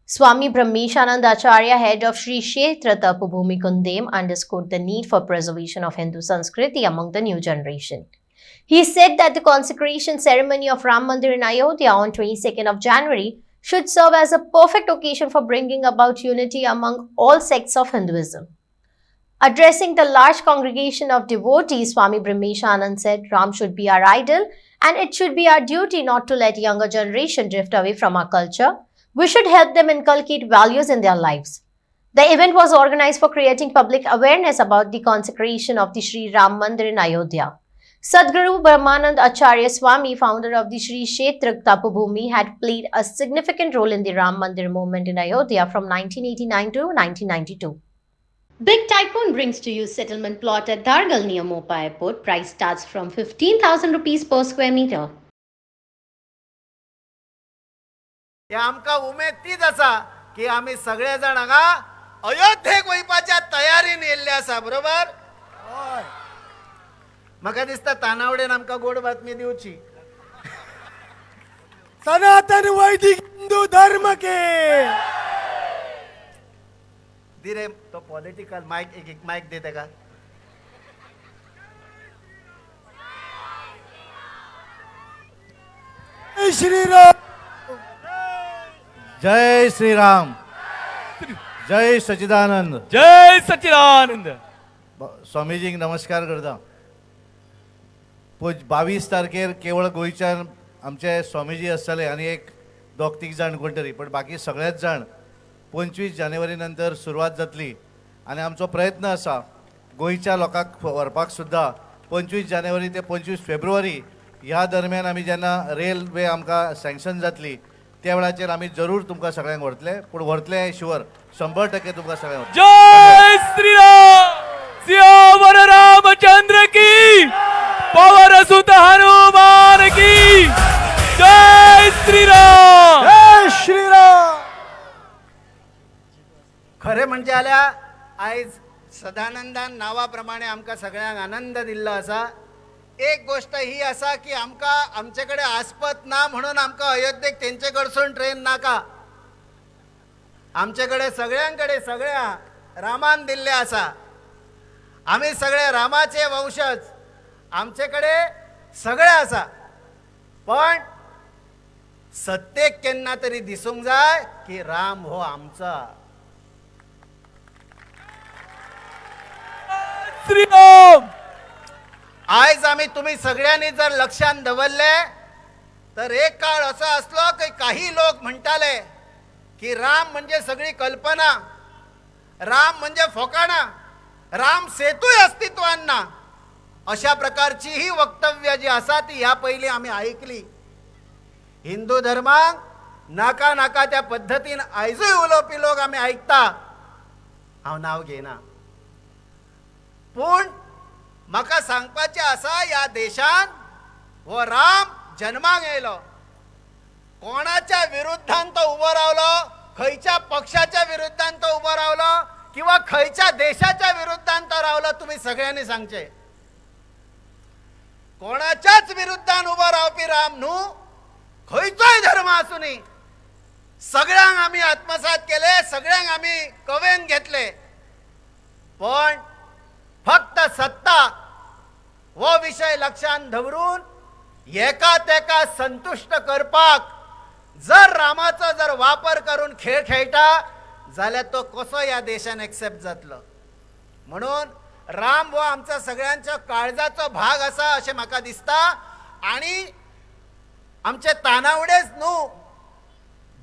Swami Brahmeshanand Acharya, head of Sri Kshetra Tapabhumi Kundem, underscored the need for preservation of Hindu Sanskriti among the new generation. He said that the consecration ceremony of Ram Mandir in Ayodhya on 22nd of January should serve as a perfect occasion for bringing about unity among all sects of Hinduism. Addressing the large congregation of devotees, Swami Brahmeshanand said, Ram should be our idol and it should be our duty not to let younger generation drift away from our culture. We should help them inculcate values in their lives. The event was organized for creating public awareness about the consecration of the Sri Ram Mandir in Ayodhya. Sadguru Brahmanand Acharya Swami, founder of the Sri Kshetra Tapabhumi, had played a significant role in the Ram Mandir movement in Ayodhya from 1989 to 1992. Big Typhoon brings to you settlement plot at Dargal near Mopa Airport. Price starts from 15,000 rupees per square meter. आमका उमेद तीच असा की आम्ही सगळे जण हांगा अयोध्येक वयपाच्या तयारीन येल्ले आसा बरोबर. म्हाका दिसता तानावडेन आमकां गोड बातमी दिवची. सनातन वैदिक हिंदू धर्म के दिरे तो पॉलिटिकल माइक एक माइक दे तेका. जय श्रीराम. जय श्रीराम. जय सच्चिदानंद. जय सच्चिदानंद. स्वामीजींक नमस्कार करता. 22 तारखेर केवळ गोंयच्यान आमचे स्वामीजी आसतले आनी एक 2-3 जाण कोण तरी, पण बाकी सगळेच जाण 25 जानेवारी नंतर सुरवात जातली आनी आमचो प्रयत्न आसा गोंयच्या लोकांक व्हरपाक सुद्दां 25 जानेवारी ते 25 फेब्रुवारी ह्या दरम्यान आमी जेन्ना रेल्वे आमकां सँक्शन जातली त्या वेळाचेर आमी जरूर तुमकां सगळ्यांक व्हरतले, पूण व्हरतले शुअर 100% तुमकां सगळ्यांक. जय श्रीराम. सियावर रामचंद्र की, पवन सुत हनुमान की. जय श्रीराम. जय श्रीराम. खरे म्हणजे आल्या आयज सदानंदान नावाप्रमाणे आमकां सगळ्यांक आनंद दिल्लो आसा. एक गोष्ट ही आसा की आमकां आमचे कडेन आस्पत ना म्हणून आमकां अयोध्येक तेंचे कडसून ट्रेन नाका. आमचे कडेन सगळ्यांकडे सगळ्या रामान दिल्ले आसा. आमी सगळे रामाचे वंशज. आमचे कडेन सगळे आसा, पण सत्तेक केन्ना तरी दिसूंक जाय की राम हो आमचा. श्रीराम. आयज आम्ही तुम्ही सगळ्यांनी जर लक्षात दवरले तर एक काळ असा असलो की काही लोक म्हणताले की राम म्हणजे सगळी कल्पना, राम म्हणजे फोकाणा, राम सेतूय अस्तित्वान ना. अशा प्रकारची ही वक्तव्य जी आसा ती ह्या पयलीं आम्ही ऐकली. हिंदू धर्माक नाका नाका त्या पद्धतीन आयजूय उलोवपी लोक आम्ही ऐकता. हांव नाव घेना, पूण म्हाका सांगपाचें आसा ह्या देशान हो राम जन्माक येयलो. कोणाच्या विरुद्धान तो उबो रावलो, खंयच्या पक्षाच्या विरुद्धान तो उबो रावलो किंवा खंयच्या देशाच्या विरुद्धान तो रावलो, तुम्ही सगळ्यांनी सांगचे. कोणाच्याच विरुद्धान उबो रावपी राम न्हू, खंयचोय धर्म आसूनी सगळ्यांक आमी आत्मसात केले, सगळ्यांक आमी कवेन घेतले. पण फक्त सत्ता हो विषय लक्षात दवरून एका तेका संतुष्ट करपाक जर रामाचो जर वापर करून खेळ खेळटा जाल्यार तो कसो ह्या देशान एक्सेप्ट जातलो. म्हणून राम हो आमचा सगळ्यांच्या काळजाचो भाग आसा अशें म्हाका दिसता. आणि आमचे तानावडेच न्हू,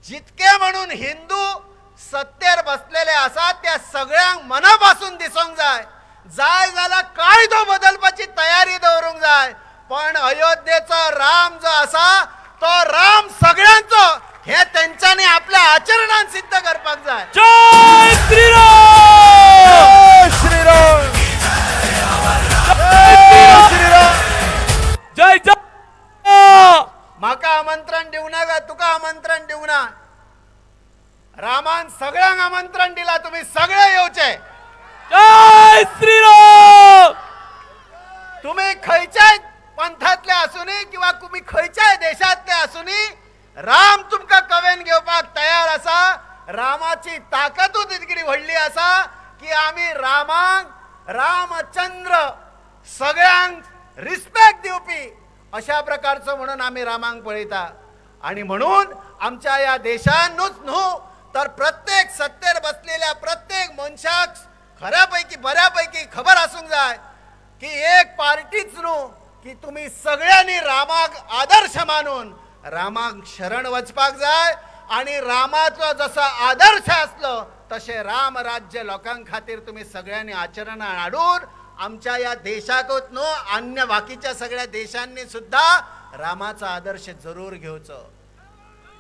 जितके म्हणून हिंदू सत्तेर बसलेले आसात त्या सगळ्यांक मनापासून दिसूंक जाय. जाय जाल्यार कायदो बदलपाची तयारी दवरूंक जाय. पण अयोध्येचो राम जो आसा तो राम सगळ्यांचो हे तेंच्यांनी आपल्या आचरणान सिद्ध करपाक जाय. जय श्रीराम. जय श्रीराम. जय श्रीराम. जय जय. म्हाका आमंत्रण दिवं नाका, तुका आमंत्रण दिवं ना. रामान सगळ्यांक आमंत्रण दिला, तुम्ही सगळे येवचे. जय श्रीराम. तुम्ही खंयच्याय पंथातले आसूनी किंवा तुम्ही खंयच्याय देशातले आसूनी राम तुमका कवेन घेवपाक तयार आसा. रामाची ताकदूच इतकी व्हडली असा की आम्ही रामाक रामचंद्र सगळ्यांक रिस्पेक्ट दिवपी अशा प्रकारचं म्हणून आम्ही रामांक पळयता. आणि म्हणून आमच्या या देशानूच न्हू तर प्रत्येक सत्तेर बसलेल्या प्रत्येक मनशाक खऱ्यापैकी बऱ्यापैकी खबर असूंक जाय की एक पार्टीच न्हू की तुम्ही सगळ्यांनी रामाक आदर्श मानून रामाक शरण वचपाक जाय. आणि रामाचो जसा आदर्श असलो तसे राम राज्य लोकां खातीर तुम्ही सगळ्यांनी आचरणात हाडून आमच्या या देशाकूच न्हू अन्य बाकीच्या सगळ्या देशांनी सुद्धा रामाचा आदर्श जरूर घेवचो.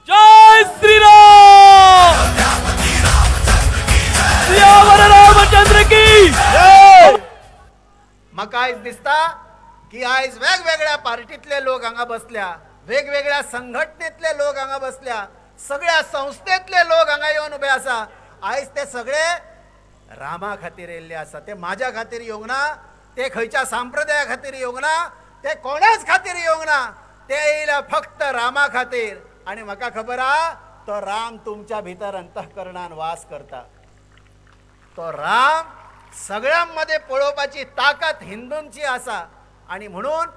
जय श्रीराम सियावर रामचंद्र की जय. म्हाका आयज दिसता की आयज वेगवेगळ्या पार्टीतले लोक हांगा बसल्या, वेगवेगळ्या संघटनेतले लोक हांगा बसल्या, सगळ्या संस्थेतले लोक हांगा येवन उभे आसा. आयज ते सगळे रामा खातीर येयल्ले आसा. ते माझ्या खातीर येवंक ना, ते खंयच्या संप्रदाया खातीर येवंक ना, ते कोणाच खातीर येवंक ना. ते येयल्या फक्त रामा खातीर. आणि म्हाका खबर आहा तो राम तुमच्या भितर अंतःकरणान वास करता. तो राम सगळ्यांमध्ये पळोवपाची ताकद हिंदूंची आसा. आणि म्हणून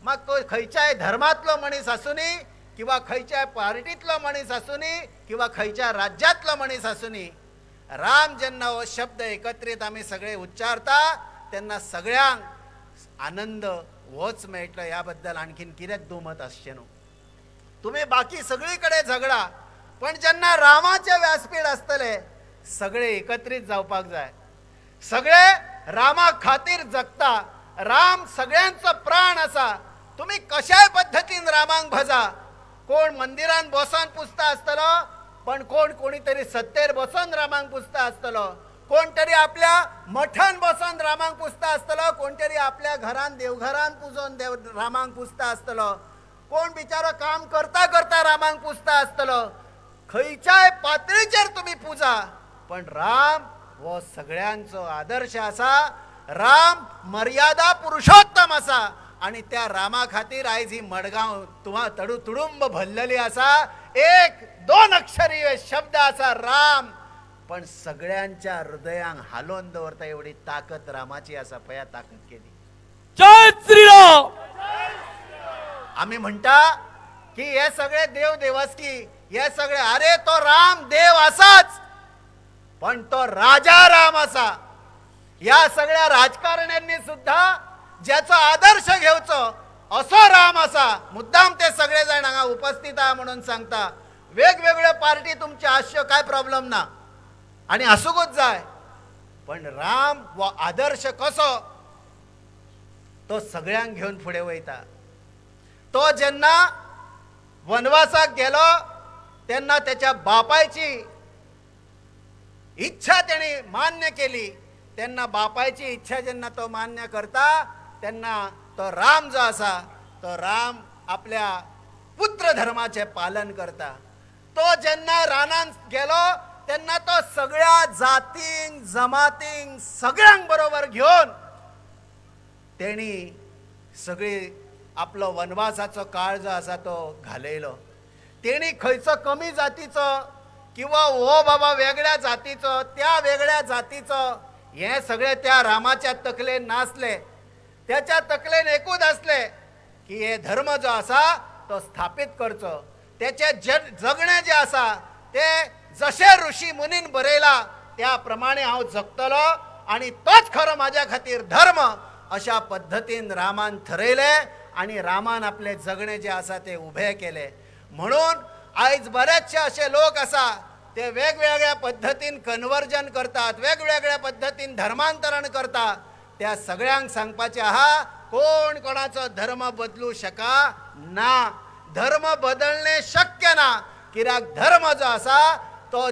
मग तो खंयच्याय धर्मातलो मनीस आसूनी किंवा खंयच्याय पार्टीतलो मनीस आसूनी किंवा खंयच्या राज्यातलो मनीस आसूनी, राम जेन्ना हो शब्द एकत्रित आमी सगळे उच्चारता तेन्ना सगळ्यांक आनंद होच मेळटलो. ह्या बद्दल आणखीन कितेंच दुमत आसचें न्हू. तुम्ही बाकी सगळीकडे झगडा, पण जेन्ना रामाचे व्यासपीठ आसतले सगळे एकत्रित जावपाक जाय. सगळे रामा खातीर जगता. राम सगळ्यांचो प्राण आसा. तुम्ही कशाय पद्धतीन रामांक भजा. कोण मंदिरान बसोन पुजता आसतलो, पण कोणी तरी सत्तेर बसोन रामांक पुजता आसतलो, कोण तरी आपल्या मठान बसोन रामांक पुजता आसतलो, कोण तरी आपल्या घरान देवघरान पुजोन रामांक पुजता आसतलो, कोण बिचारो काम करता करता रामांक पुजता आसतलो. खंयच्याय पातळीचेर तुम्ही पुजा, पण राम हो सगळ्यांचो आदर्श आसा. राम मर्यादा पुरुषोत्तम आसा. आणि त्या रामा खातीर आयज ही मडगांव तुडुंब भरलेली आसा. एक दोन अक्षरी शब्द आसा राम, पण सगळ्यांच्या हृदयांक हालोवन दवरता एवढी ताकद रामाची आसा. पया ताकद केली. जय श्रीराम. आम्ही म्हणता की हे सगळे देव देवस्की, हे सगळे अरे तो राम देव असाच, पण तो राजा राम असा. या सगळ्या राजकारण्यांनी सुद्धा ज्याचा आदर्श घेवचो असो राम असा. मुद्दाम ते सगळे जण हांगा उपस्थित आहे म्हणून सांगता. वेगवेगळ्या पार्टी तुमचे आश्य काय प्रॉब्लेम ना आणि असूकच जाय, पण राम व आदर्श कसो तो सगळ्यांक घेऊन पुढे वयता. तो जेन्ना वनवासाक गेलो तेन्ना त्याच्या बापायची इच्छा त्याने मान्य केली. तेन्ना बापायची इच्छा जेन्ना तो मान्य करता तेन्ना तो राम जो आसा तो राम आपल्या पुत्र धर्माचे पालन करता. तो जेन्ना रानांत गेलो तेन्ना तो सगळ्या जातींक जमातींक सगळ्यांक बरोबर घेऊन तेणी सगळी आपलो वनवासाचो काळ जो आसा तो घालयलो. तेणी खंयचो कमी जातीचो किंवा हो बाबा वेगळ्या जातीचो त्या वेगळ्या जातीचो हे सगळे त्या रामाच्या तकलेन नासले. त्याच्या तकलेन एकूच असले की हे धर्म जो आसा तो स्थापित करचो. त्याचे जगणे जे आसा ते जशे ऋषी मुनीन बरयला त्या प्रमाणे हांव जगतलो आणि तोच खरो माझ्या खातीर धर्म अशा पद्धतीन रामान ठरयले आणि रामान आपले जगणे जे आसा ते उभे केले. म्हणून आयज बरेचशे असे लोक आसा ते वेगवेगळ्या पद्धतीन कन्वर्जन करतात, वेगवेगळ्या पद्धतीन धर्मांतरण करतात. त्या सगळ्यांक सांगपाचे आहा कोण कोणाचो धर्म बदलू शका ना. धर्म बदलणे शक्य ना. कित्याक धर्म जो आसा तो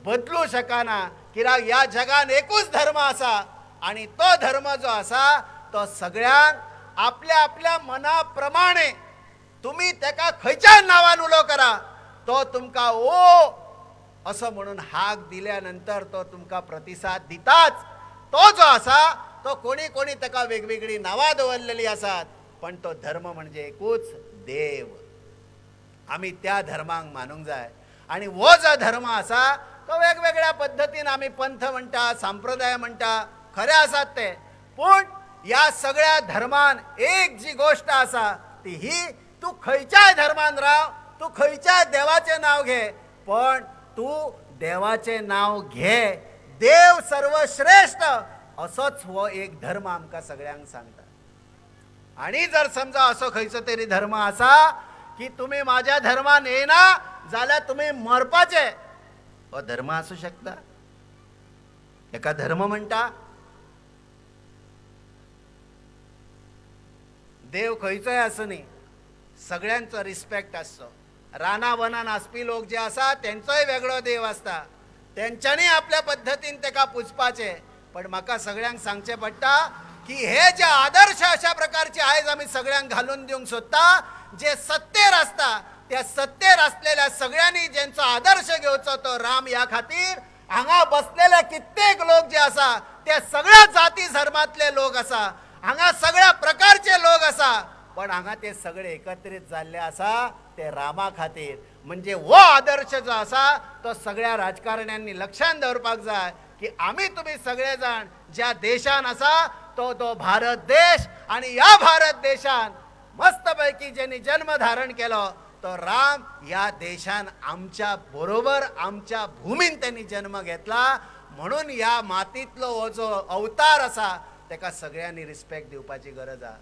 बदलू शकाना. कित्याक या जगान एकूच धर्म आसा आणि तो धर्म जो आसा तो सगळ्यांक आपल्या आपल्या मनाप्रमाणे तुम्ही त्याका खंयच्या नावान उलो करा तो तुमका ओ असं म्हणून हाक दिल्यानंतर तो तुमका प्रतिसाद दिताच. तो जो आसा तो कोणी कोणी ताका वेगवेगळी नावां दवरलेली आसात, पण तो धर्म म्हणजे एकूच देव. आम्ही त्या धर्मांक मानूंक जाय आणि हो जो धर्म आसा तो वेगवेगळ्या पद्धतीन आम्ही पंथ म्हणटा संप्रदाय म्हणटा खरे आसात ते, पण या सगळ्या धर्मान एक जी गोष्ट आसा ती ही, तू खंयच्याय धर्मान राव, तू खंयच्याय देवाचे नाव घे, पण तू देवाचे नाव घे, देव सर्वश्रेष्ठ असोच हो एक धर्म आमकां सगळ्यांक सांगता. आणि जर समजा असो खंयचो तरी धर्म आसा की तुम्ही माझ्या धर्मान येना जाल्यार तुम्ही मरपाचे, हो धर्म असू शकता? एका धर्म म्हणटा देव खंयचोय आसूं न्ही, सगळ्यांचो रिस्पेक्ट आसचो. राना वनान आसपी लोक जे आसा तेंचोय वेगळो देव आसता, तेंच्यांनी आपल्या पद्धतीन तेका पुजपाचे. पण म्हाका सगळ्यांक सांगचें पडटा की हे जे आदर्श अशा प्रकारचे आयज आमी सगळ्यांक घालून दिवंक सोदता, जे सत्तेर आसता त्या सत्तेर असलेल्या सगळ्यांनी ज्यांचो आदर्श घेवचो तो राम, या खातीर हांगा बसलेले कित्येक लोक जे आसा ते सगळ्या जाती धर्मातले लोक आसा, हांगा सगळ्या प्रकारचे लोक आसा, पण हांगा ते सगळे एकत्रित जाल्ले आसा ते रामा खातीर. म्हणजे हो आदर्श जो आसा तो सगळ्या राजकारण्यांनी लक्षात दवरपाक जाय की आम्ही तुम्ही सगळे जण ज्या देशान आसा तो भारत देश, आणि या भारत देशान मस्तपैकी ज्यांनी जन्म धारण केलो तो राम, या देशान आमच्या बरोबर आमच्या भूमीन त्यांनी जन्म घेतला. म्हणून या मातीतलो हो जो अवतार आसा तेका सगळ्यांनी रिस्पेक्ट दिवपाची गरज आसा.